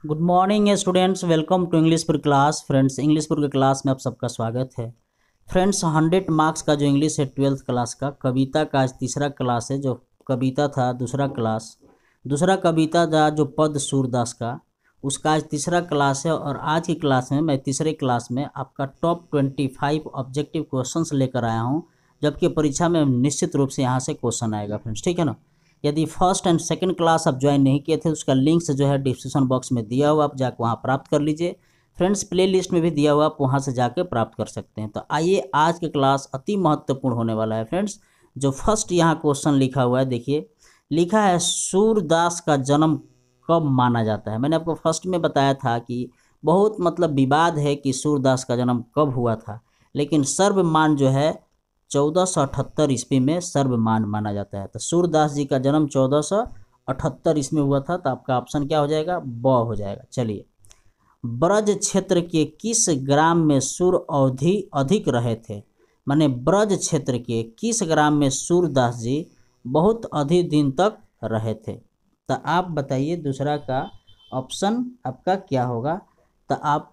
Good morning students, welcome to English पुर class. Friends, English पुर के क्लास में आप सबका स्वागत है। फ्रेंड्स, 100 मार्क्स का जो इंग्लिश है 12th क्लास का कविता का आज तीसरा क्लास है। जो कविता था दूसरा कविता था जो पद सूरदास का, उसका आज तीसरा क्लास है। और आज की क्लास में मैं तीसरे क्लास में आपका टॉप 25 ऑब्जेक्टिव क्वेश्चंस लेकर आया हूँ, जबकि परीक्षा में निश्चित रूप से यहाँ से क्वेश्चन आएगा फ्रेंड्स, ठीक है ना। यदि फर्स्ट एंड सेकंड क्लास आप ज्वाइन नहीं किए थे, उसका लिंक्स जो है डिस्क्रिप्शन बॉक्स में दिया हुआ, आप जाकर वहाँ प्राप्त कर लीजिए। फ्रेंड्स, प्ले लिस्ट में भी दिया हुआ, आप वहाँ से जाकर प्राप्त कर सकते हैं। तो आइए, आज की क्लास अति महत्वपूर्ण होने वाला है फ्रेंड्स। जो फर्स्ट यहाँ क्वेश्चन लिखा हुआ है, देखिए लिखा है सूरदास का जन्म कब माना जाता है। मैंने आपको फर्स्ट में बताया था कि बहुत विवाद है कि सूरदास का जन्म कब हुआ था, लेकिन सर्वमान जो है 1478 ईस्वी में सर्वमान माना जाता है। तो सूरदास जी का जन्म 1478 ईस्वी में हुआ था। तो आपका ऑप्शन क्या हो जाएगा? ब हो जाएगा। चलिए, ब्रज क्षेत्र के किस ग्राम में सूर अवधि अधिक रहे थे? माने ब्रज क्षेत्र के किस ग्राम में सूरदास जी बहुत अधिक दिन तक रहे थे? तो आप बताइए, दूसरा का ऑप्शन आपका क्या होगा? तो आप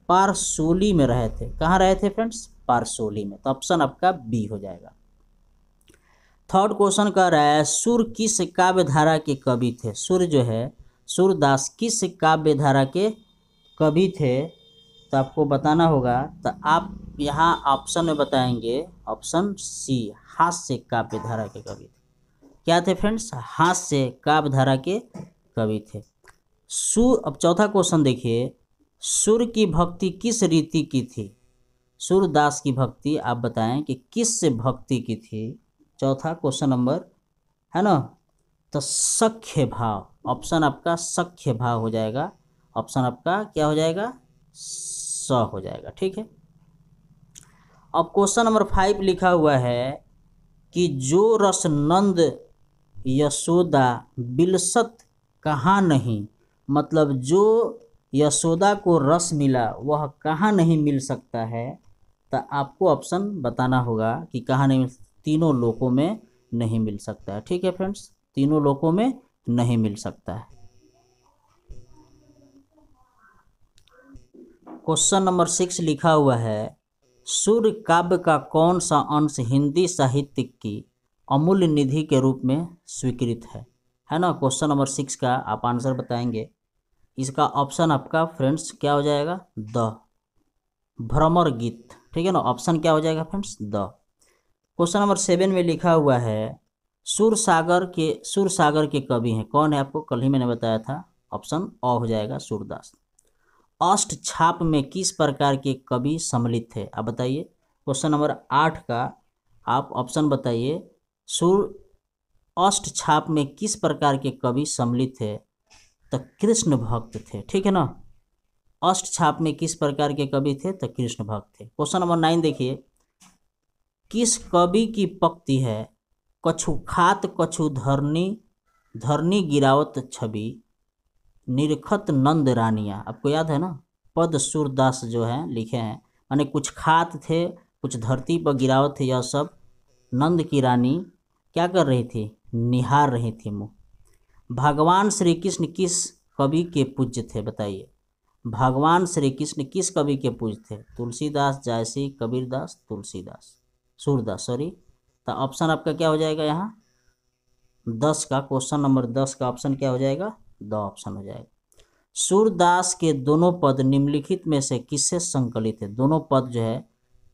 पारसोली में रहे थे। कहाँ रहे थे फ्रेंड्स? पारसोली में। तो ऑप्शन आपका बी हो जाएगा। थर्ड क्वेश्चन कह रहा है सूर किस काव्य धारा के कवि थे? सूर जो है, सूरदास किस काव्य धारा के कवि थे? तो आपको बताना होगा। तो आप यहाँ ऑप्शन में बताएंगे ऑप्शन सी, हास्य काव्य धारा के कवि थे। क्या थे फ्रेंड्स? हास्य काव्य धारा के कवि थे। सूर, अब चौथा क्वेश्चन देखिए, सूर की भक्ति किस रीति की थी? सूरदास की भक्ति आप बताएं कि किस भक्ति की थी। चौथा क्वेश्चन नंबर है ना। तो सख्य भाव, ऑप्शन आपका सख्य भाव हो जाएगा। ऑप्शन आपका क्या हो जाएगा? स हो जाएगा, ठीक है। अब क्वेश्चन नंबर 5 लिखा हुआ है कि जो रस नंद यशोदा बिलसत कहाँ नहीं, मतलब जो यशोदा को रस मिला वह कहाँ नहीं मिल सकता है? तो आपको ऑप्शन बताना होगा कि कहाँ नहीं मिल, तीनों लोकों में नहीं मिल सकता है, ठीक है फ्रेंड्स, तीनों लोकों में नहीं मिल सकता है। क्वेश्चन नंबर 6 लिखा हुआ है सूर्य काव्य का कौन सा अंश हिंदी साहित्य की अमूल्य निधि के रूप में स्वीकृत है ना। क्वेश्चन नंबर 6 का आप आंसर बताएंगे। इसका ऑप्शन आपका फ्रेंड्स क्या हो जाएगा? द भ्रमर गीत, ठीक है ना। ऑप्शन क्या हो जाएगा फ्रेंड्स? द। क्वेश्चन नंबर 7 में लिखा हुआ है सूरसागर के कवि हैं कौन है? आपको कल ही मैंने बताया था। ऑप्शन अ हो जाएगा, सूरदास। अष्ट छाप में किस प्रकार के कवि सम्मिलित थे? आप बताइए। क्वेश्चन नंबर 8 का आप ऑप्शन बताइए। सूर अष्ट छाप में किस प्रकार के कवि सम्मिलित थे? तो कृष्ण भक्त थे, ठीक है ना। अष्ट छाप में किस प्रकार के कवि थे? तो कृष्ण भक्त थे। क्वेश्चन नंबर 9 देखिए, किस कवि की पंक्ति है कछु खात कछु धरनी धरनी गिरावत छवि निरखत नंद रानिया? आपको याद है ना, पद सूरदास जो है लिखे हैं, माने कुछ खात थे, कुछ धरती पर गिरावत थे, यह सब नंद की रानी क्या कर रही थी? निहार रही थी मुँह। भगवान श्री कृष्ण किस कवि के पूज्य थे? बताइए। भगवान श्री कृष्ण किस कवि के पूज्य थे? तुलसीदास, जायसी, कबीरदास, तुलसीदास, सूरदास, सॉरी। तो ऑप्शन आपका क्या हो जाएगा यहाँ? 10 का, क्वेश्चन नंबर 10 का ऑप्शन क्या हो जाएगा? द ऑप्शन हो जाएगा। सूरदास के दोनों पद निम्नलिखित में से किससे संकलित है? दोनों पद जो है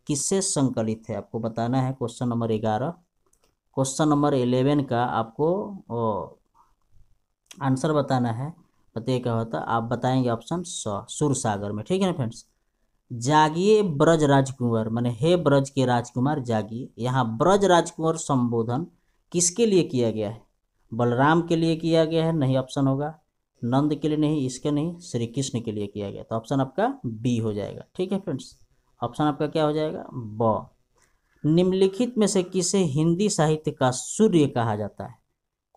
किससे संकलित है आपको बताना है। Question number 11। क्वेश्चन नंबर 11 का आपको आंसर बताना है। बताइए क्या होता है। आप बताएंगे ऑप्शन सूरसागर में, ठीक है ना फ्रेंड्स। जागिए ब्रज राजकुमार, माने हे ब्रज के राजकुमार जागिए। यहाँ ब्रज राजकुमार संबोधन किसके लिए किया गया है? बलराम के लिए किया गया है? नहीं, ऑप्शन होगा। नंद के लिए नहीं, इसके नहीं, श्री कृष्ण के लिए किया गया। तो ऑप्शन आपका बी हो जाएगा, ठीक है फ्रेंड्स। ऑप्शन आपका क्या हो जाएगा? ब। निम्नलिखित में से किसे हिंदी साहित्य का सूर्य कहा जाता है?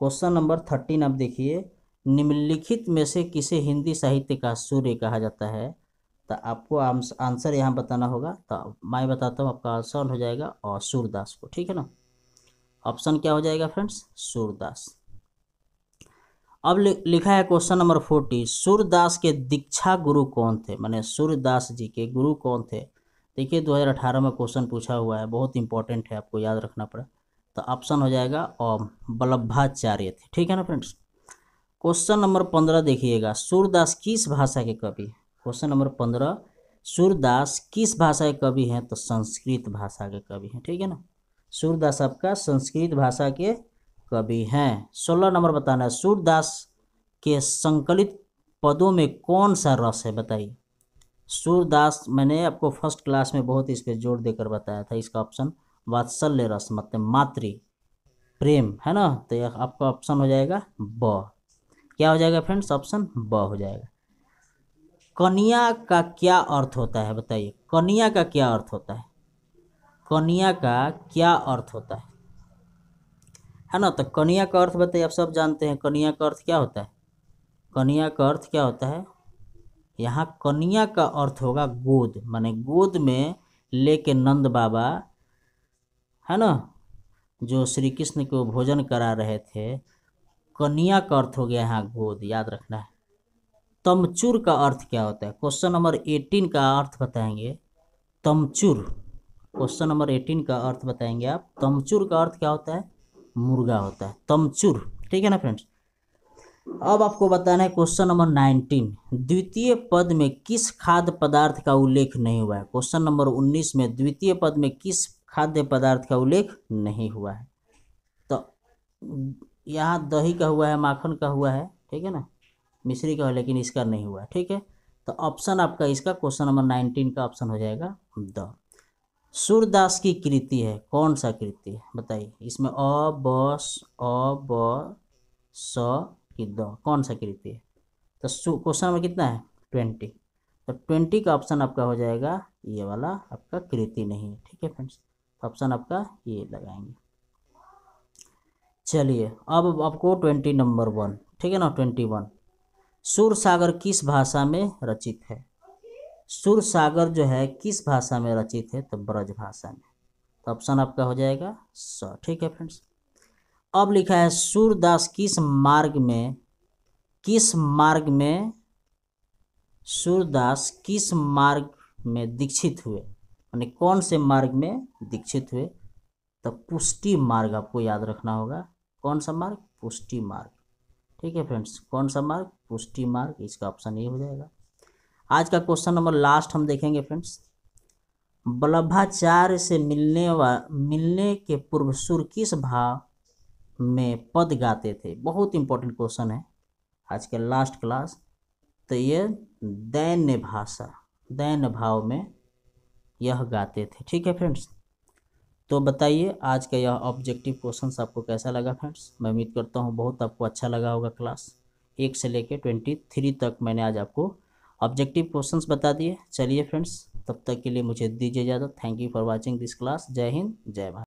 क्वेश्चन नंबर 13 आप देखिए, निम्नलिखित में से किसे हिंदी साहित्य का सूर्य कहा जाता है? तो आपको आंसर यहाँ बताना होगा। तो मैं बताता हूँ, आपका आंसर हो जाएगा और सूरदास को, ठीक है ना। ऑप्शन क्या हो जाएगा फ्रेंड्स? सूरदास। अब लिखा है क्वेश्चन नंबर 40, सूरदास के दीक्षा गुरु कौन थे, माने सूरदास जी के गुरु कौन थे। देखिए 2018 में क्वेश्चन पूछा हुआ है, बहुत इंपॉर्टेंट है, आपको याद रखना पड़ा। तो ऑप्शन हो जाएगा वल्लभाचार्य थे, ठीक है ना फ्रेंड्स। क्वेश्चन नंबर 15 देखिएगा, सूरदास किस भाषा के कवि। क्वेश्चन नंबर 15, सूरदास किस भाषा के कवि हैं, तो संस्कृत भाषा के कवि हैं, ठीक है ना। सूरदास आपका संस्कृत भाषा के कवि हैं। 16 नंबर बताना है, सूरदास के संकलित पदों में कौन सा रस है, बताइए। सूरदास, मैंने आपको फर्स्ट क्लास में बहुत इस पर जोर देकर बताया था, इसका ऑप्शन वात्सल्य रस मतलब मातृ प्रेम है ना। तो यह आपका ऑप्शन हो जाएगा ब। क्या हो जाएगा फ्रेंड्स, ऑप्शन ब हो जाएगा। कन्या का क्या अर्थ होता है, बताइए। कन्या का क्या अर्थ होता है, कन्या का क्या अर्थ होता है ना। तो कन्या का अर्थ बताइए, आप सब जानते हैं कन्या का अर्थ क्या होता है। कन्या का अर्थ क्या होता है, यहाँ कन्या का अर्थ होगा गोद, माने गोद में लेके नंद बाबा है ना, जो श्री कृष्ण को भोजन करा रहे थे। कन्या का अर्थ हो गया यहाँ गोद, याद रखना है। तमचूर का अर्थ क्या होता है, क्वेश्चन नंबर 18 का अर्थ बताएंगे। तमचूर, क्वेश्चन नंबर 18 का अर्थ बताएंगे आप। तमचूर का अर्थ क्या होता है, मुर्गा होता है, तमचूर, ठीक है ना फ्रेंड्स। अब आपको बताना है क्वेश्चन नंबर 19, द्वितीय पद में किस खाद्य पदार्थ का उल्लेख नहीं हुआ है। क्वेश्चन नंबर 19 में द्वितीय पद में किस खाद्य पदार्थ का उल्लेख नहीं हुआ है। तो यहाँ दही का हुआ है, माखन का हुआ है, ठीक है ना, मिश्री का, लेकिन इसका नहीं हुआ है, ठीक है। तो ऑप्शन आपका इसका क्वेश्चन नंबर 19 का ऑप्शन हो जाएगा द। सूरदास की कृति है, कौन सा कृति है बताइए। इसमें अ ब स की द, कौन सा कृति है। तो क्वेश्चन नंबर कितना है 20। तो 20 का ऑप्शन आपका हो जाएगा ये वाला, आपका कृति नहीं है, ठीक है फ्रेंड्स। ऑप्शन आपका ये लगाएंगे। चलिए अब आपको 20 नंबर 1, ठीक है ना। 21, सूरसागर किस भाषा में रचित है। सूरसागर जो है किस भाषा में रचित है, तो ब्रज भाषा में। तो ऑप्शन आपका हो जाएगा स, ठीक है फ्रेंड्स। अब लिखा है सूरदास किस मार्ग में, किस मार्ग में सूरदास किस मार्ग में दीक्षित हुए, यानी कौन से मार्ग में दीक्षित हुए। तो पुष्टि मार्ग आपको याद रखना होगा। कौन सा मार्ग, पुष्टि मार्ग, ठीक है फ्रेंड्स। कौन सा मार्ग, पुष्टि मार्ग, इसका ऑप्शन ये हो जाएगा। आज का क्वेश्चन नंबर लास्ट हम देखेंगे फ्रेंड्स। वल्लभाचार्य से मिलने के पूर्व सूर किस भाव में पद गाते थे। बहुत इंपॉर्टेंट क्वेश्चन है आज के लास्ट क्लास। तो ये दैन्य भाषा, दैन्य भाव में यह गाते थे, ठीक है फ्रेंड्स। तो बताइए आज का यह ऑब्जेक्टिव क्वेश्चंस आपको कैसा लगा फ्रेंड्स। मैं उम्मीद करता हूँ बहुत आपको अच्छा लगा होगा। क्लास 1 से लेकर 23 तक मैंने आज आपको ऑब्जेक्टिव क्वेश्चंस बता दिए। चलिए फ्रेंड्स, तब तक के लिए मुझे दीजिए इजाज़त। Thank you for watching this class. जय हिंद, जय भारत।